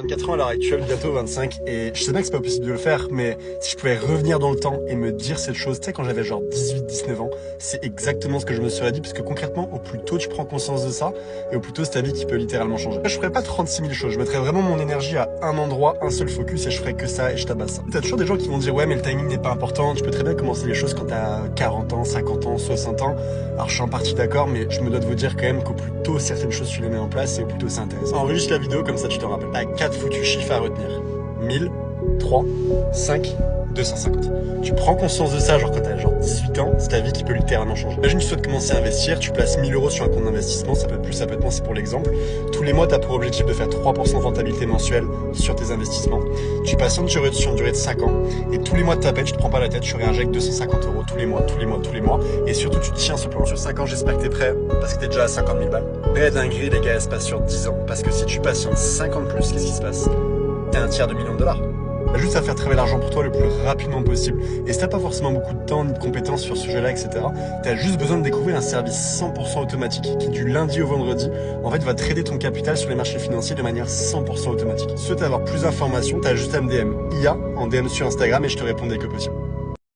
24 ans à l'heure actuelle, bientôt 25, et je sais bien que c'est pas possible de le faire, mais si je pouvais revenir dans le temps et me dire cette chose, tu sais, quand j'avais genre 18-19 ans, c'est exactement ce que je me serais dit, parce que concrètement, au plus tôt tu prends conscience de ça, et au plus tôt c'est ta vie qui peut littéralement changer. Je ferais pas 36 000 choses, je mettrais vraiment mon énergie à un endroit, un seul focus, et je ferais que ça, et je tabasse ça. T'as toujours des gens qui vont dire, ouais, mais le timing n'est pas important, tu peux très bien commencer les choses quand t'as 40 ans, 50 ans, 60 ans. Alors je suis en partie d'accord, mais je me dois de vous dire quand même qu'au plus tôt certaines choses tu les mets en place, et au plus tôt c'est intéressant. Enregistre la vidéo, comme ça tu t'en rappelles. T'as 4 foutus chiffres à retenir. 1000, 3, 5, 250. Tu prends conscience de ça, genre quand t'as genre 18 ans, c'est ta vie qui peut littéralement changer. Imagine tu souhaites commencer à investir, tu places 1000 euros sur un compte d'investissement, ça peut être plus, ça peut être moins, c'est pour l'exemple. Tous les mois, t'as pour objectif de faire 3% de rentabilité mensuelle sur tes investissements. Tu patientes sur une durée de 5 ans, et tous les mois de ta paie, tu te prends pas la tête, tu réinjectes 250 euros tous les mois, et surtout tu tiens ce plan. Sur 5 ans, j'espère que t'es prêt, parce que t'es déjà à 50 000 balles. Mais dinguerie, les gars, elle se passe sur 10 ans, parce que si tu patientes 5 ans de plus, qu'est-ce qui se passe? T'as un tiers de million de dollars. T'as juste à faire travailler l'argent pour toi le plus rapidement possible. Et si t'as pas forcément beaucoup de temps ni de compétences sur ce sujet-là, etc., t'as juste besoin de découvrir un service 100% automatique qui, du lundi au vendredi, en fait, va trader ton capital sur les marchés financiers de manière 100% automatique. Si tu veux avoir plus d'informations, t'as juste à me DM IA en DM sur Instagram et je te réponds dès que possible.